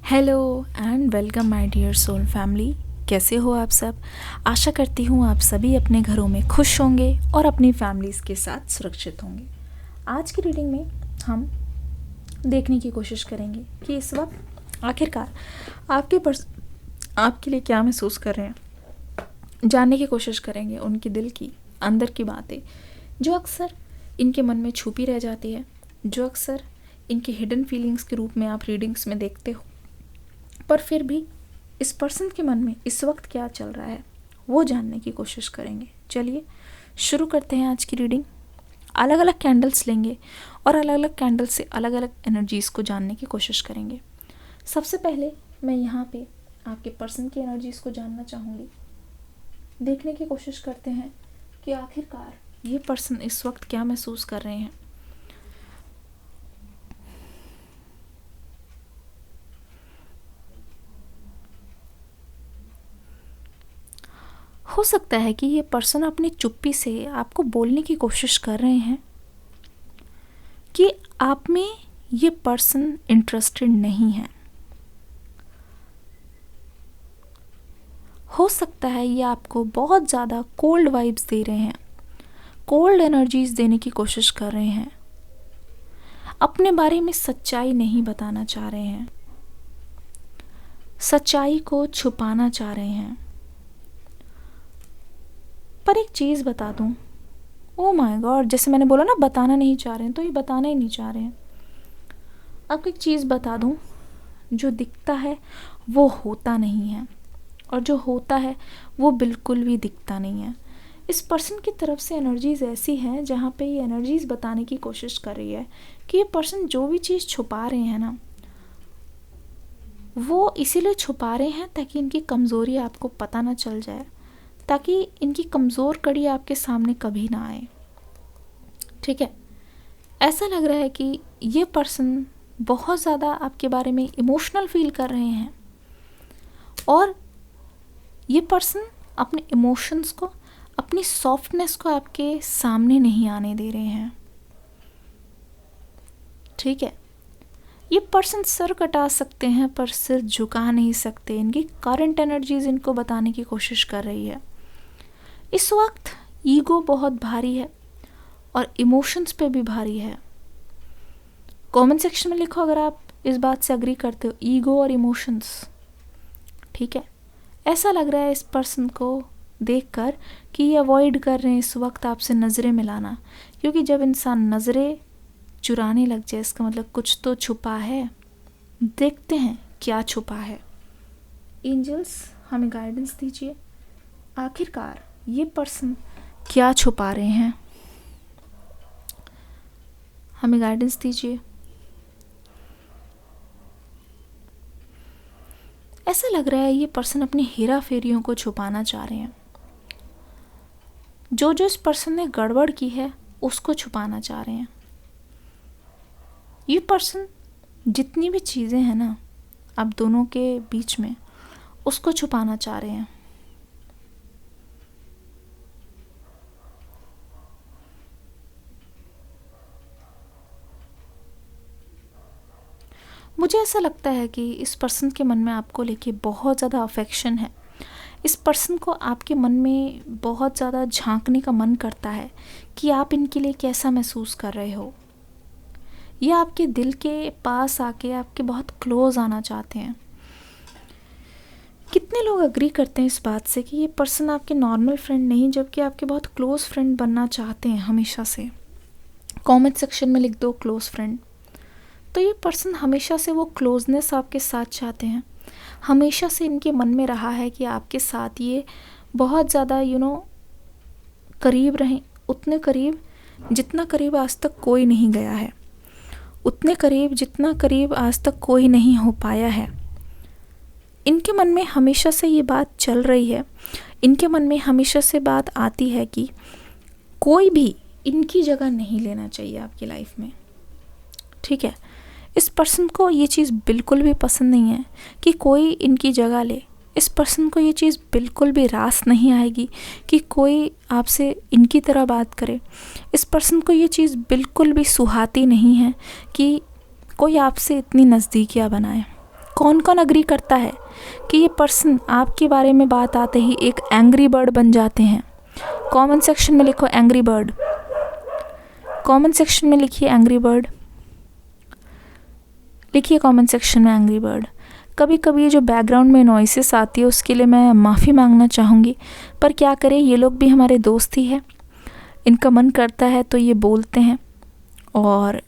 Hello and welcome my dear soul family. कैसे हो आप सब? आशा करती हूँ आप सभी अपने घरों में खुश होंगे और अपनी फैमिलीज़ के साथ सुरक्षित होंगे। आज की रीडिंग में हम देखने की कोशिश करेंगे कि इस वक्त आखिरकार आपके लिए क्या महसूस कर रहे हैं। जानने की कोशिश करेंगे उनके दिल की अंदर की बातें जो अक्सर इनके मन में छुपी रह जाती है, जो अक्सर इनके हिडन फीलिंग्स के रूप में आप रीडिंग्स में देखते हो। पर फिर भी इस पर्सन के मन में इस वक्त क्या चल रहा है वो जानने की कोशिश करेंगे। चलिए शुरू करते हैं आज की रीडिंग। अलग अलग कैंडल्स लेंगे और अलग अलग कैंडल से अलग अलग एनर्जीज़ को जानने की कोशिश करेंगे। सबसे पहले मैं यहाँ पे आपके पर्सन की एनर्जीज़ को जानना चाहूँगी। देखने की कोशिश करते हैं कि आखिरकार ये पर्सन इस वक्त क्या महसूस कर रहे हैं। हो सकता है कि ये पर्सन अपनी चुप्पी से आपको बोलने की कोशिश कर रहे हैं कि आप में ये पर्सन इंटरेस्टेड नहीं है। हो सकता है ये आपको बहुत ज़्यादा कोल्ड वाइब्स दे रहे हैं, कोल्ड एनर्जीज देने की कोशिश कर रहे हैं, अपने बारे में सच्चाई नहीं बताना चाह रहे हैं, सच्चाई को छुपाना चाह रहे हैं। पर एक चीज़ बता दूं, ओ माय गॉड, जैसे मैंने बोला ना बताना नहीं चाह रहे हैं, तो ये बताना ही नहीं चाह रहे हैं। आपको एक चीज़ बता दूं, जो दिखता है वो होता नहीं है और जो होता है वो बिल्कुल भी दिखता नहीं है। इस पर्सन की तरफ से एनर्जीज़ ऐसी हैं जहाँ पे ये एनर्जीज़ बताने की कोशिश कर रही है कि ये पर्सन जो भी चीज़ छुपा रहे हैं ना, वो इसीलिए छुपा रहे हैं ताकि इनकी कमज़ोरी आपको पता ना चल जाए, ताकि इनकी कमज़ोर कड़ी आपके सामने कभी ना आए। ठीक है, ऐसा लग रहा है कि ये पर्सन बहुत ज़्यादा आपके बारे में इमोशनल फील कर रहे हैं और ये पर्सन अपने इमोशंस को, अपनी सॉफ्टनेस को आपके सामने नहीं आने दे रहे हैं। ठीक है, ये पर्सन सर कटा सकते हैं पर सिर झुका नहीं सकते। इनकी करंट एनर्जीज इनको बताने की कोशिश कर रही है। इस वक्त ईगो बहुत भारी है और इमोशंस पे भी भारी है। कमेंट सेक्शन में लिखो अगर आप इस बात से एग्री करते हो, ईगो और इमोशंस। ठीक है, ऐसा लग रहा है इस पर्सन को देखकर कि ये अवॉइड कर रहे हैं इस वक्त आपसे नज़रें मिलाना, क्योंकि जब इंसान नज़रें चुराने लग जाए इसका मतलब कुछ तो छुपा है। देखते हैं क्या छुपा है। एंजल्स हमें गाइडेंस दीजिए, आखिरकार ये पर्सन क्या छुपा रहे हैं, हमें गाइडेंस दीजिए। ऐसा लग रहा है ये पर्सन अपनी हेरा फेरियों को छुपाना चाह रहे हैं। जो इस पर्सन ने गड़बड़ की है उसको छुपाना चाह रहे हैं। ये पर्सन जितनी भी चीज़ें हैं ना आप दोनों के बीच में, उसको छुपाना चाह रहे हैं। मुझे ऐसा लगता है कि इस पर्सन के मन में आपको लेके बहुत ज़्यादा अफेक्शन है। इस पर्सन को आपके मन में बहुत ज़्यादा झांकने का मन करता है कि आप इनके लिए कैसा महसूस कर रहे हो। ये आपके दिल के पास आके आपके बहुत क्लोज आना चाहते हैं। कितने लोग अग्री करते हैं इस बात से कि ये पर्सन आपके नॉर्मल फ्रेंड नहीं जबकि आपके बहुत क्लोज फ्रेंड बनना चाहते हैं हमेशा से? कमेंट सेक्शन में लिख दो क्लोज फ्रेंड। तो ये पर्सन हमेशा से वो क्लोजनेस आपके साथ चाहते हैं। हमेशा से इनके मन में रहा है कि आपके साथ ये बहुत ज़्यादा करीब रहें, उतने करीब जितना करीब आज तक कोई नहीं गया है, उतने करीब जितना करीब आज तक कोई नहीं हो पाया है। इनके मन में हमेशा से ये बात चल रही है, इनके मन में हमेशा से बात आती है कि कोई भी इनकी जगह नहीं लेना चाहिए आपकी लाइफ में। ठीक है, इस पर्सन को ये चीज़ बिल्कुल भी पसंद नहीं है कि कोई इनकी जगह ले। इस पर्सन को ये चीज़ बिल्कुल भी रास नहीं आएगी कि कोई आपसे इनकी तरह बात करे। इस पर्सन को ये चीज़ बिल्कुल भी सुहाती नहीं है कि कोई आपसे इतनी नज़दीकियाँ बनाए, कौन कौन अग्री करता है कि ये पर्सन आपके बारे में बात आते ही एक एंग्री बर्ड बन जाते हैं? कमेंट सेक्शन में लिखो एंग्री बर्ड। कमेंट सेक्शन में लिखिए एंग्री बर्ड, लिखिए कमेंट सेक्शन में एंग्री बर्ड। कभी कभी ये जो बैकग्राउंड में नॉइसेस आती है उसके लिए मैं माफ़ी मांगना चाहूँगी, पर क्या करें, ये लोग भी हमारे दोस्त ही हैं। इनका मन करता है तो ये बोलते हैं, और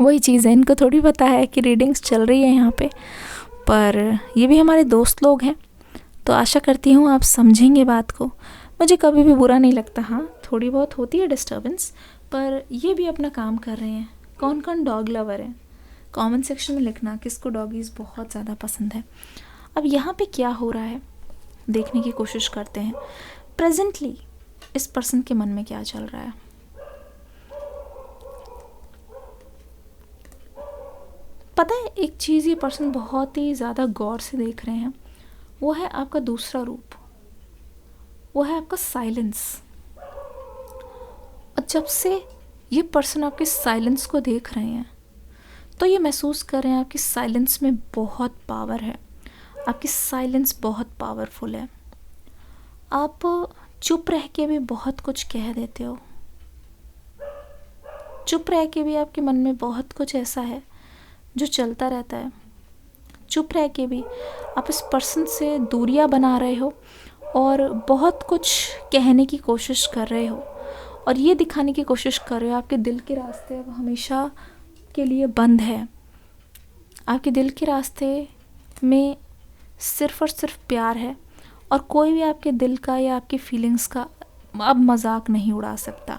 वही चीज़ है, इनको थोड़ी पता है कि रीडिंग्स चल रही है यहाँ पे, पर ये भी हमारे दोस्त लोग हैं। तो आशा करती हूँ आप समझेंगे बात को। मुझे कभी भी बुरा नहीं लगता, हाँ थोड़ी बहुत होती है डिस्टर्बेंस, पर ये भी अपना काम कर रहे हैं। कौन कौन डॉग लवर है, कमेंट सेक्शन में लिखना किसको डॉगीज़ बहुत ज़्यादा पसंद है। अब यहाँ पे क्या हो रहा है देखने की कोशिश करते हैं। प्रेजेंटली इस पर्सन के मन में क्या चल रहा है। पता है एक चीज़ ये पर्सन बहुत ही ज़्यादा गौर से देख रहे हैं, वो है आपका दूसरा रूप, वो है आपका साइलेंस। और जब से ये पर्सन आपके साइलेंस को देख रहे हैं तो ये महसूस कर रहे हैं आपकी साइलेंस में बहुत पावर है, आपकी साइलेंस बहुत पावरफुल है। आप चुप रह के भी बहुत कुछ कह देते हो, चुप रह के भी आपके मन में बहुत कुछ ऐसा है जो चलता रहता है। चुप रह के भी आप इस पर्सन से दूरियां बना रहे हो और बहुत कुछ कहने की कोशिश कर रहे हो, और ये दिखाने की कोशिश कर रहे हो आपके दिल के रास्ते अब हमेशा के लिए बंद है। आपके दिल के रास्ते में सिर्फ़ और सिर्फ प्यार है, और कोई भी आपके दिल का या आपकी फीलिंग्स का अब मजाक नहीं उड़ा सकता।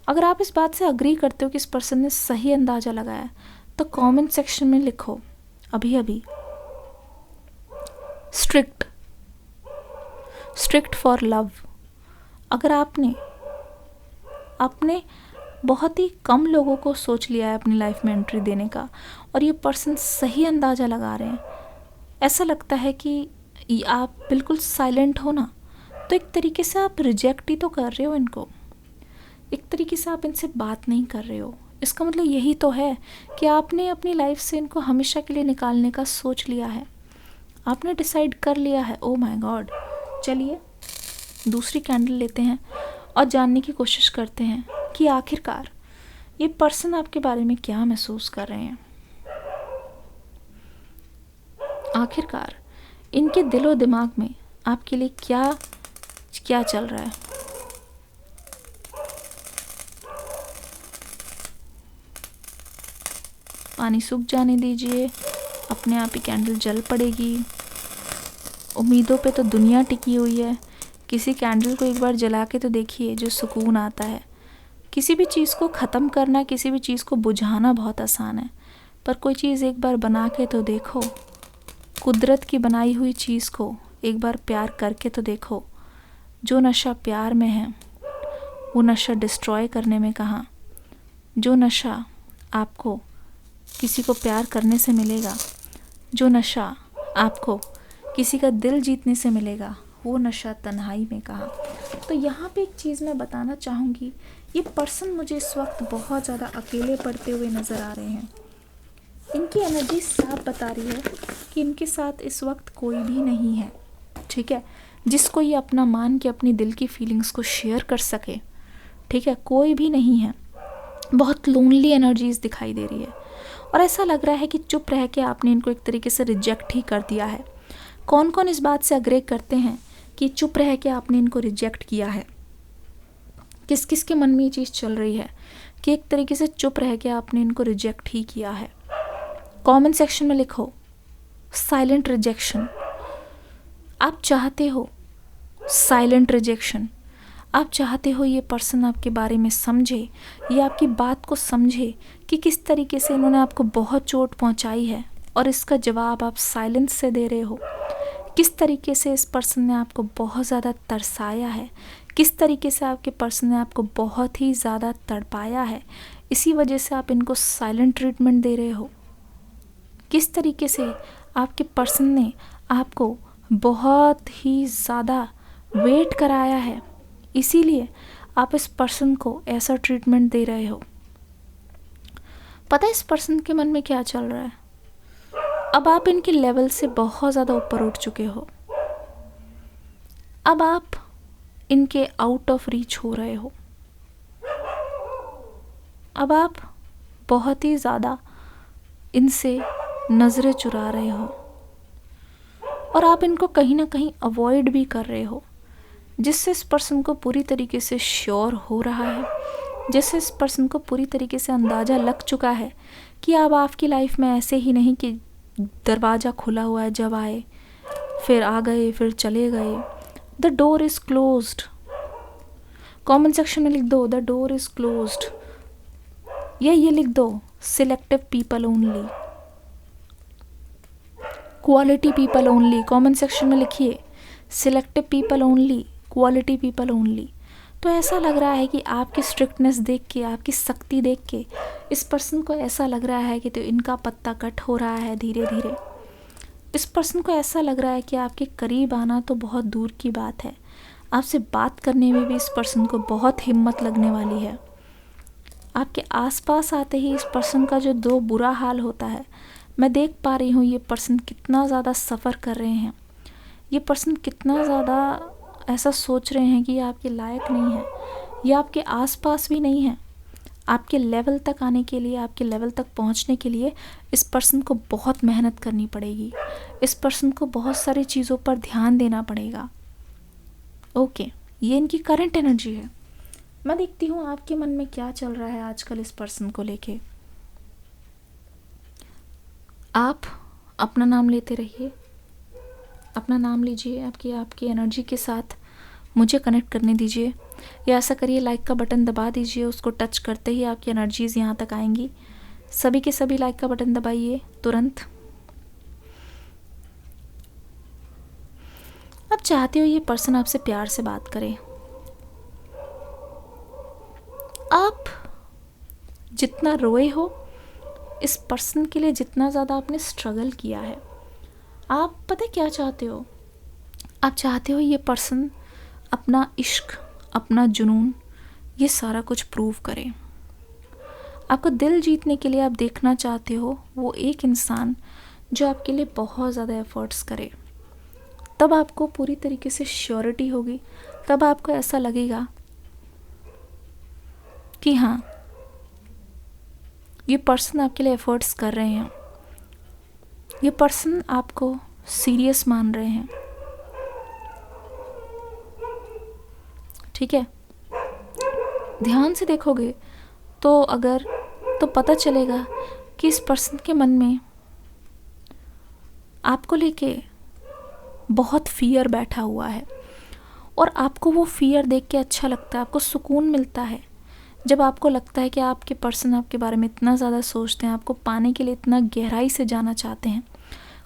अगर आप इस बात से अग्री करते हो कि इस पर्सन ने सही अंदाज़ा लगाया, तो कमेंट सेक्शन में लिखो अभी अभी स्ट्रिक्ट, स्ट्रिक्ट फॉर लव। अगर आपने बहुत ही कम लोगों को सोच लिया है अपनी लाइफ में एंट्री देने का, और ये पर्सन सही अंदाज़ा लगा रहे हैं, ऐसा लगता है कि आप बिल्कुल साइलेंट हो ना, तो एक तरीके से आप रिजेक्ट ही तो कर रहे हो इनको, एक तरीके से आप इनसे बात नहीं कर रहे हो। इसका मतलब यही तो है कि आपने अपनी लाइफ से इनको हमेशा के लिए निकालने का सोच लिया है, आपने डिसाइड कर लिया है। Oh my God. चलिए दूसरी कैंडल लेते हैं और जानने की कोशिश करते हैं कि आखिरकार ये पर्सन आपके बारे में क्या महसूस कर रहे हैं। आखिरकार इनके दिलो दिमाग में आपके लिए क्या क्या चल रहा है। पानी सूख जाने दीजिए, अपने आप ही कैंडल जल पड़ेगी। उम्मीदों पे तो दुनिया टिकी हुई है। किसी कैंडल को एक बार जला के तो देखिए जो सुकून आता है। किसी भी चीज़ को ख़त्म करना, किसी भी चीज़ को बुझाना बहुत आसान है, पर कोई चीज़ एक बार बना के तो देखो, कुदरत की बनाई हुई चीज़ को एक बार प्यार करके तो देखो। जो नशा प्यार में है वो नशा डिस्ट्रॉय करने में कहाँ। जो नशा आपको किसी को प्यार करने से मिलेगा, जो नशा आपको किसी का दिल जीतने से मिलेगा, वो नशा तन्हाई में कहाँ। तो यहाँ पे एक चीज़ मैं बताना चाहूँगी, ये पर्सन मुझे इस वक्त बहुत ज़्यादा अकेले पड़ते हुए नज़र आ रहे हैं। इनकी एनर्जी साफ बता रही है कि इनके साथ इस वक्त कोई भी नहीं है, ठीक है, जिसको ये अपना मान के अपनी दिल की फीलिंग्स को शेयर कर सके, ठीक है, कोई भी नहीं है। बहुत लोनली एनर्जीज दिखाई दे रही है, और ऐसा लग रहा है कि चुप रह के आपने इनको एक तरीके से रिजेक्ट ही कर दिया है। कौन कौन इस बात से अग्रे करते हैं कि चुप रह के आपने इनको रिजेक्ट किया है। किस किस के मन में ये चीज़ चल रही है कि एक तरीके से चुप रह के आपने इनको रिजेक्ट ही किया है। कमेंट सेक्शन में लिखो साइलेंट रिजेक्शन। आप चाहते हो साइलेंट रिजेक्शन, आप चाहते हो ये पर्सन आपके बारे में समझे, ये आपकी बात को समझे कि किस तरीके से इन्होंने आपको बहुत चोट पहुंचाई है, और इसका जवाब आप साइलेंस से दे रहे हो। किस तरीके से इस पर्सन ने आपको बहुत ज़्यादा तरसाया है, किस तरीके से आपके पर्सन ने आपको बहुत ही ज़्यादा तड़पाया है, इसी वजह से आप इनको साइलेंट ट्रीटमेंट दे रहे हो। किस तरीके से आपके पर्सन ने आपको बहुत ही ज़्यादा वेट कराया है, इसीलिए आप इस पर्सन को ऐसा ट्रीटमेंट दे रहे हो। पता है इस पर्सन के मन में क्या चल रहा है। अब आप इनके लेवल से बहुत ज़्यादा ऊपर उठ चुके हो, अब आप इनके आउट ऑफ रीच हो रहे हो, अब आप बहुत ही ज़्यादा इनसे नज़रें चुरा रहे हो और आप इनको कहीं ना कहीं अवॉइड भी कर रहे हो, जिससे इस पर्सन को पूरी तरीके से श्योर हो रहा है, जिससे इस पर्सन को पूरी तरीके से अंदाज़ा लग चुका है कि अब आपकी लाइफ में ऐसे ही नहीं कि दरवाज़ा खुला हुआ है, जब आए फिर आ गए फिर चले गए। The door is closed. Comment section में लिख दो द डोर इज़ क्लोज्ड, या ये लिख दो selective people only, quality people only. Comment section में लिखिए selective people only, quality people only. तो ऐसा लग रहा है कि आपकी स्ट्रिक्टनेस देख के, आपकी सख्ती देख के इस पर्सन को ऐसा लग रहा है कि तो इनका पत्ता कट हो रहा है धीरे धीरे। इस पर्सन को ऐसा लग रहा है कि आपके करीब आना तो बहुत दूर की बात है, आपसे बात करने में भी इस पर्सन को बहुत हिम्मत लगने वाली है। आपके आसपास आते ही इस पर्सन का जो दो बुरा हाल होता है, मैं देख पा रही हूँ ये पर्सन कितना ज़्यादा सफ़र कर रहे हैं, ये पर्सन कितना ज़्यादा ऐसा सोच रहे हैं कि ये आपके लायक नहीं है, ये आपके आसपास भी नहीं है। आपके लेवल तक आने के लिए, आपके लेवल तक पहुंचने के लिए इस पर्सन को बहुत मेहनत करनी पड़ेगी, इस पर्सन को बहुत सारी चीज़ों पर ध्यान देना पड़ेगा। ओके, ये इनकी करंट एनर्जी है। मैं देखती हूँ आपके मन में क्या चल रहा है आजकल इस पर्सन को लेके। आप अपना नाम लेते रहिए, अपना नाम लीजिए, आपकी एनर्जी के साथ मुझे कनेक्ट करने दीजिए, या ऐसा करिए लाइक का बटन दबा दीजिए, उसको टच करते ही आपकी एनर्जीज़ यहाँ तक आएंगी। सभी के सभी लाइक का बटन दबाइए तुरंत। आप चाहते हो ये पर्सन आपसे प्यार से बात करे, आप जितना रोए हो इस पर्सन के लिए, जितना ज़्यादा आपने स्ट्रगल किया है, आप पता है क्या चाहते हो? आप चाहते हो ये पर्सन अपना इश्क, अपना जुनून, ये सारा कुछ प्रूव करे। आपका दिल जीतने के लिए आप देखना चाहते हो वो एक इंसान जो आपके लिए बहुत ज़्यादा एफर्ट्स करे। तब आपको पूरी तरीके से श्योरिटी होगी, तब आपको ऐसा लगेगा कि हाँ, ये पर्सन आपके लिए एफर्ट्स कर रहे हैं, ये पर्सन आपको सीरियस मान रहे हैं। ठीक है, ध्यान से देखोगे तो पता चलेगा कि इस पर्सन के मन में आपको लेके बहुत फियर बैठा हुआ है, और आपको वो फियर देख के अच्छा लगता है, आपको सुकून मिलता है जब आपको लगता है कि आपके पर्सन आपके बारे में इतना ज़्यादा सोचते हैं, आपको पाने के लिए इतना गहराई से जाना चाहते हैं।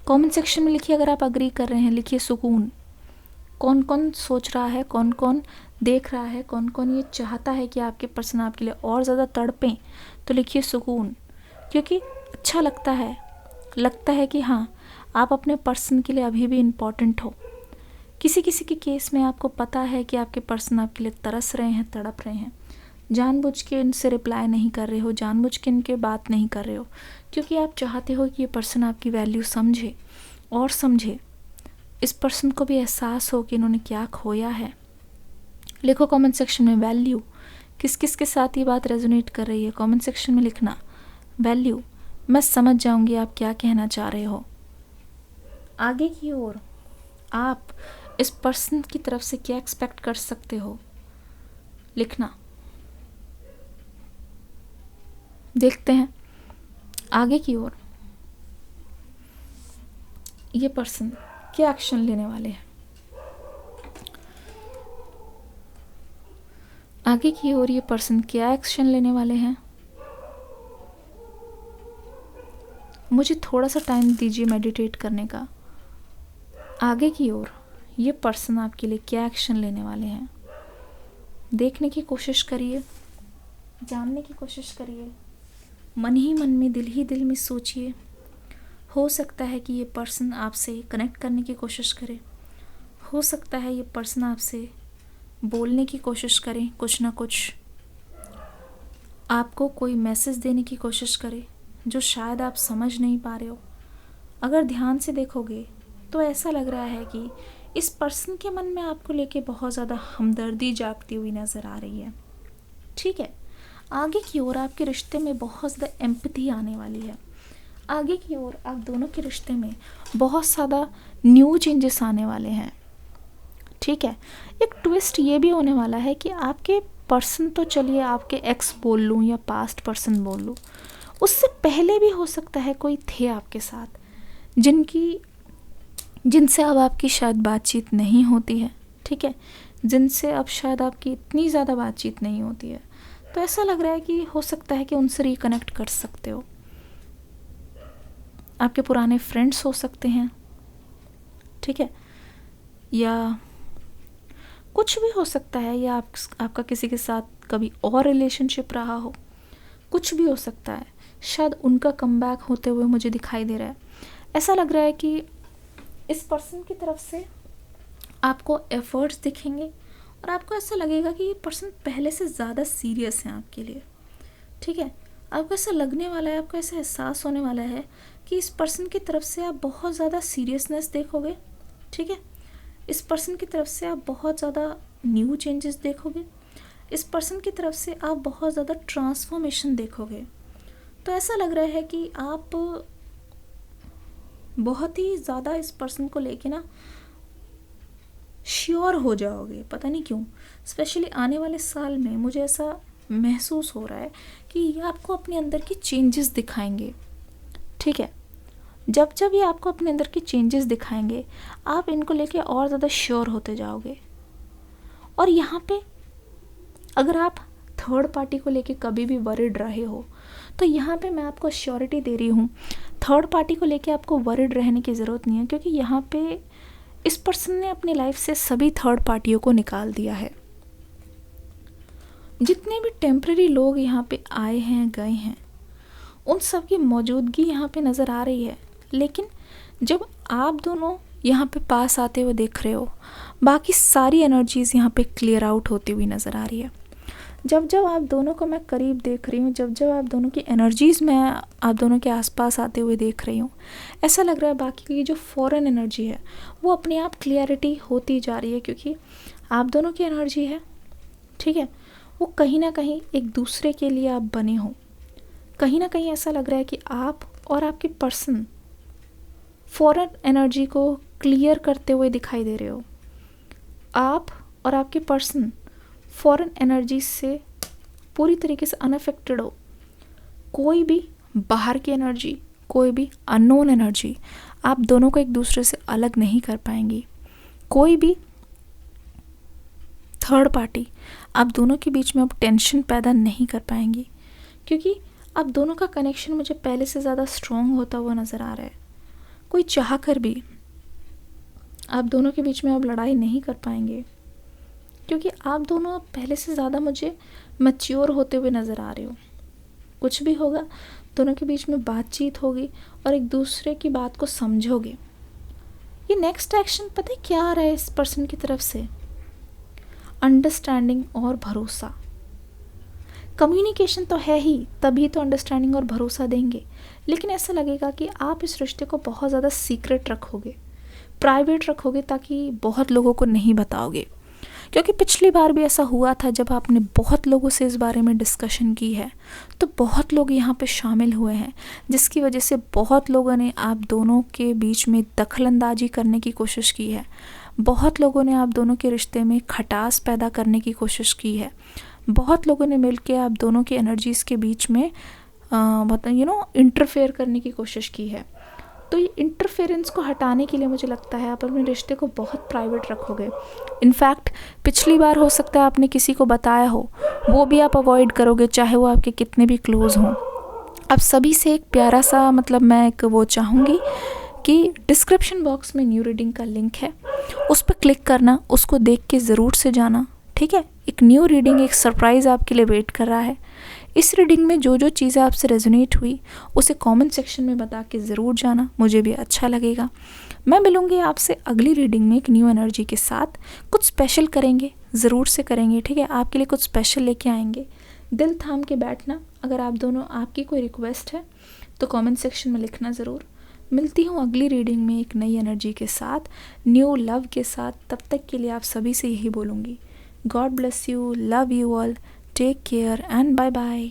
कमेंट सेक्शन में लिखिए अगर आप अग्री कर रहे हैं, लिखिए सुकून। कौन कौन सोच रहा है, कौन कौन देख रहा है, कौन कौन ये चाहता है कि आपके पर्सन आपके लिए और ज़्यादा तड़पें, तो लिखिए सुकून। क्योंकि अच्छा लगता है कि हाँ, आप अपने पर्सन के लिए अभी भी इम्पॉर्टेंट हो। किसी किसी के केस में आपको पता है कि आपके पर्सन आपके लिए तरस रहे हैं, तड़प रहे हैं, जानबूझ के इनसे रिप्लाई नहीं कर रहे हो, जानबूझ के इनके बात नहीं कर रहे हो, क्योंकि आप चाहते हो कि ये पर्सन आपकी वैल्यू समझे और समझे, इस पर्सन को भी एहसास हो कि इन्होंने क्या खोया है। लिखो कमेंट सेक्शन में वैल्यू। किस किस के साथ ये बात रेजोनेट कर रही है, कमेंट सेक्शन में लिखना वैल्यू। मैं समझ जाऊंगी आप क्या कहना चाह रहे हो। आगे की ओर आप इस पर्सन की तरफ से क्या एक्सपेक्ट कर सकते हो, लिखना। देखते हैं आगे की ओर ये पर्सन क्या एक्शन लेने वाले हैं। आगे की ओर ये पर्सन क्या एक्शन लेने वाले हैं, मुझे थोड़ा सा टाइम दीजिए मेडिटेट करने का। आगे की ओर ये पर्सन आपके लिए क्या एक्शन लेने वाले हैं, देखने की कोशिश करिए, जानने की कोशिश करिए, मन ही मन में, दिल ही दिल में सोचिए। हो सकता है कि ये पर्सन आपसे कनेक्ट करने की कोशिश करे, हो सकता है ये पर्सन आपसे बोलने की कोशिश करे, कुछ ना कुछ आपको कोई मैसेज देने की कोशिश करे जो शायद आप समझ नहीं पा रहे हो। अगर ध्यान से देखोगे तो ऐसा लग रहा है कि इस पर्सन के मन में आपको लेके बहुत ज़्यादा हमदर्दी जागती हुई नज़र आ रही है। ठीक है, आगे की ओर आपके रिश्ते में बहुत ज़्यादा एम्पैथी आने वाली है। आगे की ओर आप दोनों के रिश्ते में बहुत ज़्यादा न्यू चेंजेस आने वाले हैं। ठीक है, एक ट्विस्ट ये भी होने वाला है कि आपके पर्सन, तो चलिए आपके एक्स बोल लूँ या पास्ट पर्सन बोल लूँ, उससे पहले भी हो सकता है कोई थे आपके साथ जिनसे अब आपकी शायद बातचीत नहीं होती है। ठीक है, जिनसे अब शायद आपकी इतनी ज़्यादा बातचीत नहीं होती है। तो ऐसा लग रहा है कि हो सकता है कि उनसे रिकनेक्ट कर सकते हो। आपके पुराने फ्रेंड्स हो सकते हैं। ठीक है, या कुछ भी हो सकता है, या आपका किसी के साथ कभी और रिलेशनशिप रहा हो, कुछ भी हो सकता है। शायद उनका कमबैक होते हुए मुझे दिखाई दे रहा है। ऐसा लग रहा है कि इस पर्सन की तरफ से आपको एफर्ट्स दिखेंगे और आपको ऐसा लगेगा कि ये पर्सन पहले से ज़्यादा सीरियस है आपके लिए। ठीक है, आपको ऐसा लगने वाला है, आपको ऐसा एहसास होने वाला है कि इस पर्सन की तरफ से आप बहुत ज़्यादा सीरियसनेस देखोगे। ठीक है, इस पर्सन की तरफ से आप बहुत ज़्यादा न्यू चेंजेस देखोगे। इस पर्सन की तरफ से आप बहुत ज़्यादा ट्रांसफॉर्मेशन देखोगे। तो ऐसा लग रहा है कि आप बहुत ही ज़्यादा इस पर्सन को लेके ना श्योर हो जाओगे, पता नहीं क्यों। स्पेशली आने वाले साल में मुझे ऐसा महसूस हो रहा है कि ये आपको अपने अंदर की चेंजेस दिखाएंगे। ठीक है, जब जब ये आपको अपने अंदर की चेंजेस दिखाएंगे, आप इनको लेके और ज़्यादा श्योर होते जाओगे। और यहाँ पे अगर आप थर्ड पार्टी को लेके कभी भी वरिड रहे हो, तो यहाँ पे मैं आपको श्योरिटी दे रही हूँ, थर्ड पार्टी को लेके आपको वरिड रहने की ज़रूरत नहीं है, क्योंकि यहाँ पे इस पर्सन ने अपनी लाइफ से सभी थर्ड पार्टियों को निकाल दिया है। जितने भी टेम्परेरी लोग यहाँ पे आए हैं गए हैं, उन सब की मौजूदगी यहाँ पे नज़र आ रही है। लेकिन जब आप दोनों यहाँ पे पास आते हुए देख रहे हो, बाकी सारी एनर्जीज़ यहाँ पे क्लियर आउट होती हुई नज़र आ रही है। जब जब आप दोनों को मैं करीब देख रही हूँ, जब जब आप दोनों की एनर्जीज़ मैं आप दोनों के आसपास आते हुए देख रही हूँ, ऐसा लग रहा है बाकी की जो फॉरेन एनर्जी है वो अपने आप क्लियरिटी होती जा रही है, क्योंकि आप दोनों की एनर्जी है। ठीक है, वो कहीं ना कहीं एक दूसरे के लिए आप बने हो। कहीं ना कहीं ऐसा लग रहा है कि आप और आपके पर्सन फॉरेन एनर्जी को क्लियर करते हुए दिखाई दे रहे हो। आप और आपके पर्सन फॉरेन एनर्जी से पूरी तरीके से अनअफेक्टेड हो। कोई भी बाहर की एनर्जी, कोई भी अननोन एनर्जी आप दोनों को एक दूसरे से अलग नहीं कर पाएंगी। कोई भी थर्ड पार्टी आप दोनों के बीच में अब टेंशन पैदा नहीं कर पाएंगी, क्योंकि आप दोनों का कनेक्शन मुझे पहले से ज़्यादा स्ट्रॉन्ग होता हुआ नज़र आ रहा है। कोई चाह कर भी आप दोनों के बीच में अब लड़ाई नहीं कर पाएंगे, क्योंकि आप दोनों अब पहले से ज़्यादा मुझे मैच्योर होते हुए नज़र आ रहे हो। कुछ भी होगा, दोनों के बीच में बातचीत होगी और एक दूसरे की बात को समझोगे। ये नेक्स्ट एक्शन पता है क्या आ रहा है इस पर्सन की तरफ से? अंडरस्टैंडिंग और भरोसा। कम्युनिकेशन तो है ही, तभी तो अंडरस्टैंडिंग और भरोसा देंगे। लेकिन ऐसा लगेगा कि आप इस रिश्ते को बहुत ज़्यादा सीक्रेट रखोगे, प्राइवेट रखोगे, ताकि बहुत लोगों को नहीं बताओगे। क्योंकि पिछली बार भी ऐसा हुआ था, जब आपने बहुत लोगों से इस बारे में डिस्कशन की है, तो बहुत लोग यहाँ पे शामिल हुए हैं, जिसकी वजह से बहुत लोगों ने आप दोनों के बीच में दखलंदाजी करने की कोशिश की है। बहुत लोगों ने आप दोनों के रिश्ते में खटास पैदा करने की कोशिश की है। बहुत लोगों ने मिलकर आप दोनों की एनर्जीज़ के बीच में इंटरफेयर करने की कोशिश की है। तो ये इंटरफेरेंस को हटाने के लिए मुझे लगता है आप अपने रिश्ते को बहुत प्राइवेट रखोगे। इनफैक्ट पिछली बार हो सकता है आपने किसी को बताया हो, वो भी आप अवॉइड करोगे, चाहे वो आपके कितने भी क्लोज़ हों। अब सभी से एक प्यारा सा मैं एक वो चाहूँगी कि डिस्क्रिप्शन बॉक्स में न्यू रीडिंग का लिंक है, उस पर क्लिक करना, उसको देख के ज़रूर से जाना। ठीक है, एक न्यू रीडिंग, एक सरप्राइज़ आपके लिए वेट कर रहा है। इस रीडिंग में जो जो चीज़ें आपसे रेजोनेट हुई उसे कमेंट सेक्शन में बता के ज़रूर जाना, मुझे भी अच्छा लगेगा। मैं मिलूँगी आपसे अगली रीडिंग में एक न्यू एनर्जी के साथ। कुछ स्पेशल करेंगे, ज़रूर से करेंगे। ठीक है, आपके लिए कुछ स्पेशल लेके आएंगे। दिल थाम के बैठना। अगर आप दोनों, आपकी कोई रिक्वेस्ट है तो कमेंट सेक्शन में लिखना ज़रूर। मिलती हूँ अगली रीडिंग में एक नई एनर्जी के साथ, न्यू लव के साथ। तब तक के लिए आप सभी से यही बोलूँगी, God bless you, love you all, take care and bye bye.